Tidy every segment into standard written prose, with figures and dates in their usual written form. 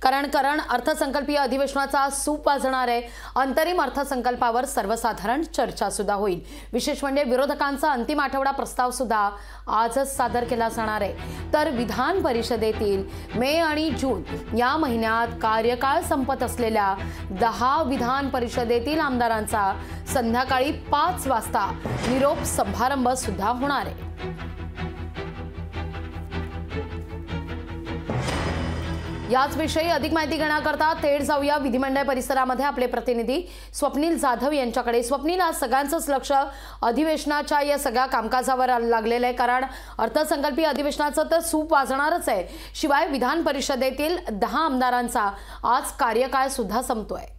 कारण अर्थसंकल्पीय अधिवेशनाचा सूप वाजणार आहे। अंतरिम अर्थसंकल्पावर सर्वसाधारण चर्चा सुद्धा होईल। विशेष म्हणजे विरोधकांचा अंतिम आठवडा प्रस्ताव सुद्धा आजच सादर केला जाणार आहे। तर विधान परिषदेतील मे आणि जून या महिन्यात कार्यकाळ संपत असलेल्या 10 विधान परिषदेतील आमदारांचा संध्याकाळी 5 वाजता निरोप समारंभ सुद्धा होणार आहे। याच विषयी अधिक माहिती घेण्याकरता थेट जाऊया विधिमंडळ परिसरामध्ये आपले प्रतिनिधी स्वप्नील जाधव यांच्याकडे। स्वप्नील, आज सगळ्यांचंच लक्ष अधिवेशनाच्या या सगळ्या कामकाजावर लागलेलं आहे, कारण अर्थसंकल्पीय अधिवेशनाचं तर सूप वाजणारच आहे, शिवाय विधान परिषदेतील 10 आमदारांचा आज कार्यकाळ सुद्धा संपतोय।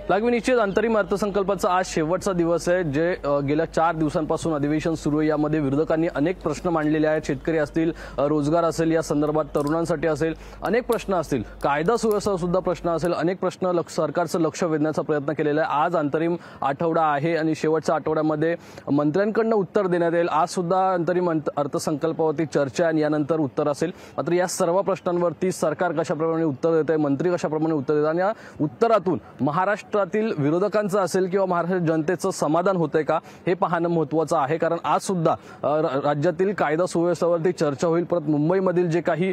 लागवी निश्चित अंतरिम अर्थसंकल्पाचा आज शेवटचा दिवस आहे। जे गेल्या 4 दिवसांपासून अधिवेशन सुरू आहे, यामध्ये विरोधकांनी अनेक प्रश्न मांडलेले आहेत। शेतकरी असतील, रोजगार असेल, या संदर्भात तरुणांसाठी असेल, अनेक प्रश्न असतील, कायदा सुव्यवस्था सुद्धा प्रश्न असेल, अनेक प्रश्न सरकारचं लक्ष वेधण्याचा प्रयत्न केलेला आहे। आज अंतरिम आठवडा आहे आणि शेवटच्या आठवड्यामध्ये मंत्र्यांकडून उत्तर देण्यात येईल। आज सुद्धा अंतरिम अर्थसंकल्पावरती चर्चा आणि यानंतर उत्तर असेल। मात्र या सर्व प्रश्नांवरती सरकार कशाप्रमाणे उत्तर देत आहे, मंत्री कशाप्रमाणे उत्तर देतात आणि या उत्तरातून महाराष्ट्रातील विरोधकांचं असेल किंवा महाराष्ट्र जनतेचं समाधान होतंय का, हे पाहणं महत्त्वाचं आहे। कारण आज सुद्धा राज्यातील कायदा सुव्यवस्थेवरती चर्चा होईल। परत मुंबईमधील जे काही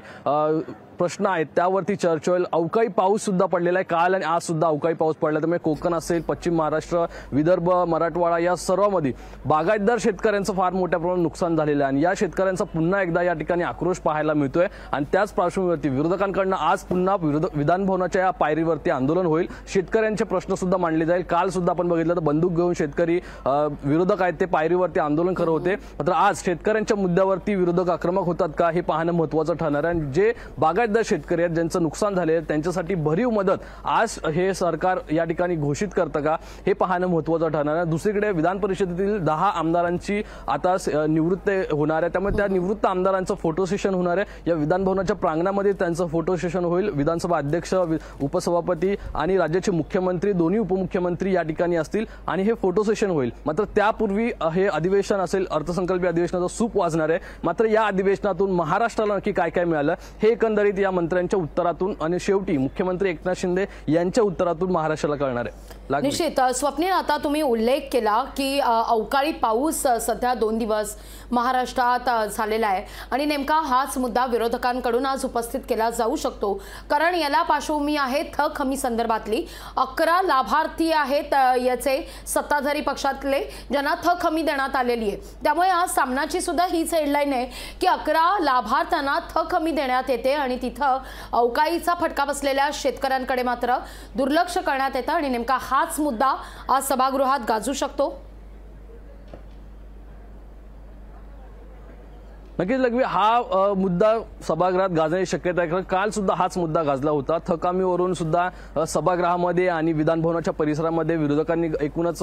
प्रश्न आहेत त्यावरती चर्चा होईल। अवकाळी पाऊस सुद्धा पडलेला आहे, काल आणि आज सुद्धा अवकाळी पाऊस पडला, त्यामुळे कोकण असेल, पश्चिम महाराष्ट्र, विदर्भ, मराठवाडा या सर्वांमध्ये बागायतदार शेतकऱ्यांचं फार मोठ्या प्रमाणात नुकसान झालेलं आहे आणि या शेतकऱ्यांचा पुन्हा एकदा या ठिकाणी आक्रोश पाहायला मिळतोय। आणि त्याच पार्श्वभूमीवरती विरोधकांकडून आज पुन्हा विधान भवनाच्या या पायरीवरती आंदोलन होईल। शेतकऱ्यांचे प्रश्न सुद्धा मांडले जाईल। काल सुद्धा आपण बघितलं तर बंदूक घेऊन शेतकरी विरोधक आहेत ते पायरीवरती आंदोलन करत होते। मात्र आज शेतकऱ्यांच्या मुद्द्यावरती विरोधक आक्रमक होतात का, हे पाहणं महत्त्वाचं ठरणार आहे। जे बागायतदार शेतकरी आहेत, ज्यांचं नुकसान झाले, त्यांच्यासाठी भरीव मदत आज हे सरकार या ठिकाणी घोषित करतं का, हे पाहणं महत्त्वाचं ठरणार आहे। दुसरीकडे विधान परिषदेतील 10 आमदारांची आता निवृत्ती होणार आहे, त्यामुळे त्या निवृत्त आमदारांचं फोटो सेशन होणार आहे। या विधान भवनाच्या प्रांगणामध्ये त्यांचं फोटो सेशन होईल। विधानसभा अध्यक्ष, उपसभापती आणि राज्याचे मुख्यमंत्री, दोन्ही उपमुख्यमंत्री या ठिकाणी असतील आणि हे फोटो सेशन होईल। मात्र त्यापूर्वी हे अधिवेशन असेल, अर्थसंकल्पीय अधिवेशनाचा सूप वाजणार आहे। मात्र या अधिवेशनातून महाराष्ट्राला नक्की काय काय मिळालं, हे एकंदरीत या मंत्र्यांच्या उत्तरातून आणि शेवटी मुख्यमंत्री एकनाथ शिंदे यांच्या उत्तरातून महाराष्ट्राला कळणार आहे। निश्चित स्वप्नील, आता तुम्ही उल्लेख केला की अवकाळी पाऊस सध्या 2 दिवस महाराष्ट्रात झालेला आहे आणि नेमका हाच मुद्दा विरोधकांकडून आज उपस्थित केला जाऊ शकतो, कारण याला पार्श्वभूमी आहे थक हमी संदर्भातली। 11 लाभार्थी आहेत याचे सत्ताधारी पक्षातले, ज्यांना थक हमी देण्यात आलेली आहे। त्यामुळे आज सामनाची सुद्धा हीच हेडलाईन आहे की 11 लाभार्थ्यांना थक हमी देण्यात येते आणि तिथं अवकाळीचा फटका बसलेल्या शेतकऱ्यांकडे मात्र दुर्लक्ष करण्यात येतं आणि नेमका हाच मुद्दा आज सभागृहात गाजू शकतो। नक्कीच लगवी हा मुद्दा सभागृहात गाजण्याची शक्यता आहे, कारण काल सुद्धा हाच मुद्दा गाजला होता। थकामीवरून सुद्धा सभागृहामध्ये आणि विधान भवनाच्या परिसरामध्ये विरोधकांनी एकूणच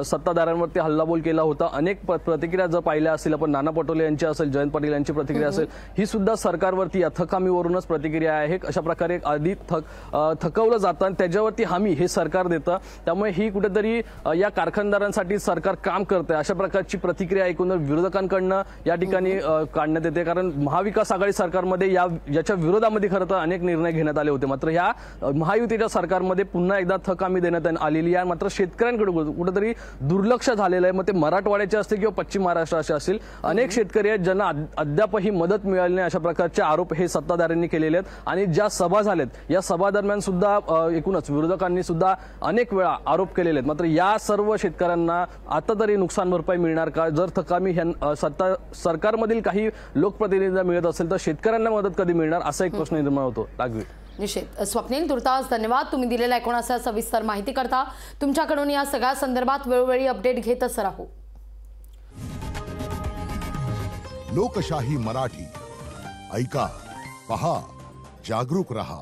सत्ताधाऱ्यांवरती हल्लाबोल केला होता। अनेक प्रतिक्रिया जर पाहिल्या असतील आपण, नाना पटोले यांची असेल, जयंत पाटील यांची प्रतिक्रिया असेल, ही सुद्धा सरकारवरती या थकामीवरूनच प्रतिक्रिया आहे। अशा प्रकारे आधी थकवलं जातं आणि त्याच्यावरती हमी हे सरकार देतं, त्यामुळे ही कुठेतरी या कारखानदारांसाठी सरकार काम करतंय, अशा प्रकारची प्रतिक्रिया एकूण विरोधकांकडनं या ठिकाणी काढण्यात येते। कारण महाविकास आघाडी सरकारमध्ये याच्या विरोधामध्ये खरं तर अनेक निर्णय घेण्यात आले होते, मात्र या महायुतीच्या सरकारमध्ये पुन्हा एकदा थक हमी देण्यात आलेली आहे। मात्र शेतकऱ्यांकडे कुठेतरी दुर्लक्ष झालेलं आहे। मग ते मराठवाड्याचे असतील किंवा पश्चिम महाराष्ट्राचे असतील, अनेक शेतकरी आहेत ज्यांना अद्यापही मदत मिळाली नाही, अशा प्रकारचे आरोप हे सत्ताधाऱ्यांनी केलेले आहेत। आणि ज्या सभा झाल्यात या सभा दरम्यान सुद्धा एकूणच विरोधकांनी सुद्धा अनेक वेळा आरोप केलेले आहेत। मात्र या सर्व शेतकऱ्यांना आता तरी नुकसान भरपाई मिळणार का, जर थकामी सरकारमधील काही लोकप्रतिनिधींना मिळत असेल तर शेतकऱ्यांना मदत कधी मिळणार, असा एक प्रश्न निर्माण होतो। लागवी निश्चित स्वप्नील, तुर्तास धन्यवाद तुम्ही दिलेल्या एकूणाचा सविस्तर माहिती करता। तुमच्याकडून या सगळ्या संदर्भात वेळोवेळी अपडेट घेतच राहू। लोकशाही मराठी ऐका, पहा, जागरूक रहा।